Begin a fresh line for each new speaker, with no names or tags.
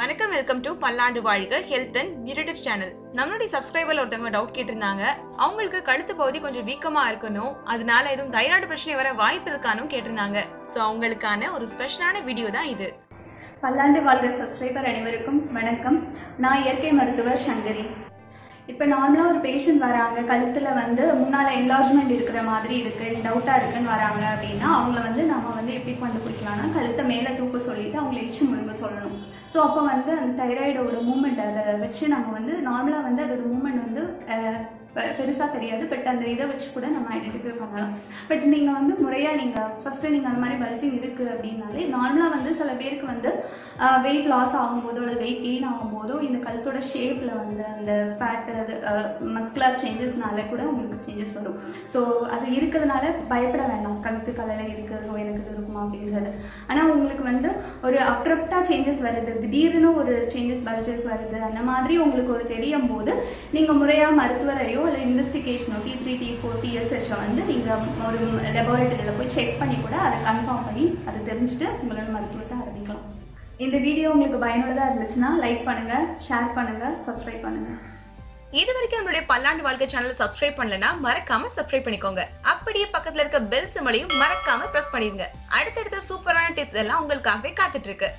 வணக்கம் welcome to பல்லாண்டு வாழ்க ஹெல்த் அண்ட் பியூட்டிஃப் சேனல். நம்மளுடைய சப்ஸ்கிரைபர்ல ஒருத்தவங்க டவுட் கேட்டிருந்தாங்க. அவங்களுக்கு கழுத்து பகுதி கொஞ்சம் வீக்கமா இருக்கணும், அதனால எதுவும் தைராய்டு பிரச்சனை வர வாய்ப்பு இருக்கானும் கேட்டிருந்தாங்க. ஸோ அவங்களுக்கான ஒரு ஸ்பெஷலான வீடியோ தான் இது.
பல்லாண்டு வாழ்க சப்ஸ்கிரைபர் அனைவருக்கும் வணக்கம். நான் இயற்கை மருத்துவர் சங்கரி. இப்போ நார்மலாக ஒரு பேஷண்ட் வராங்க, கழுத்தில் முன்னால் என்லார்ஜ்மெண்ட் இருக்கிற மாதிரி இருக்குது, டவுட்டாக இருக்குன்னு வராங்க அப்படின்னா அவங்கள நம்ம எப்படி கண்டுபிடிக்கலாம்னா கழுத்தை மேலே தூக்க சொல்லிட்டு அவங்கள எச்சு முழுங்க சொல்லணும். ஸோ அப்போ அந்த தைராய்டோட மூமெண்ட் அதை வச்சு நம்ம நார்மலாக அதோட மூமெண்ட் பெருசாக தெரியாது, பட் அந்த இதை வச்சு கூட நம்ம ஐடென்டிஃபை பண்ணலாம். பட் நீங்கள் முறையாக நீங்கள் ஃபஸ்ட்டு நீங்கள் அந்த மாதிரி பல்ஜிங் இருக்குது அப்படின்னாலே நார்மலாக சில பேருக்கு வெயிட் லாஸ் ஆகும்போதோ அல்லது வெயிட் கெயின் ஆகும்போதோ இந்த கழுத்தோட ஷேப்பில் அந்த ஃபேட்டு அது மஸ்குலர் சேஞ்சஸ்னால கூட உங்களுக்கு சேஞ்சஸ் வரும். ஸோ அது இருக்கிறதுனால பயப்பட வேண்டாம், கழுத்து கலையில் இருக்குது ஸோ எனக்கு இது இருக்குமா அப்படின்றது. ஆனால் உங்களுக்கு ஒரு அப்ரப்டாக சேஞ்சஸ் வருது, திடீர்னு ஒரு சேஞ்சஸ் பல்ஜஸ் வருது, அந்த மாதிரி உங்களுக்கு ஒரு தெரியும் போது நீங்கள் முறையாக மருத்துவரையோ இல்லை இன்வெஸ்டிகேஷனோ T3 T4 TSH நீங்கள் ஒரு லெபார்ட்டரியில் போய் செக் பண்ணி கூட அதை கன்ஃபார்ம் பண்ணி அதை தெரிஞ்சுட்டு உங்களோட மருத்துவத்தை ஆரம்பிக்கலாம். இந்த வீடியோ உங்களுக்கு பயனுள்ளதாக இருந்துச்சுன்னா லைக் பண்ணுங்கள், ஷேர் பண்ணுங்கள், சப்ஸ்கிரைப் பண்ணுங்கள்.
இது வரைக்கும் நம்மளுடைய பல்லாண்டு வாழ்க்கை சேனலை சப்ஸ்கிரைப் பண்ணலன்னா மறக்காம சப்ஸ்கிரைப் பண்ணிக்கோங்க. அப்படியே பக்கத்துல இருக்க பெல் சிம்பலையும் மறக்காம பிரஸ் பண்ணிருங்க. அடுத்தடுத்த சூப்பரான டிப்ஸ் எல்லாம் உங்களுக்காகவே காத்துட்டு இருக்கு.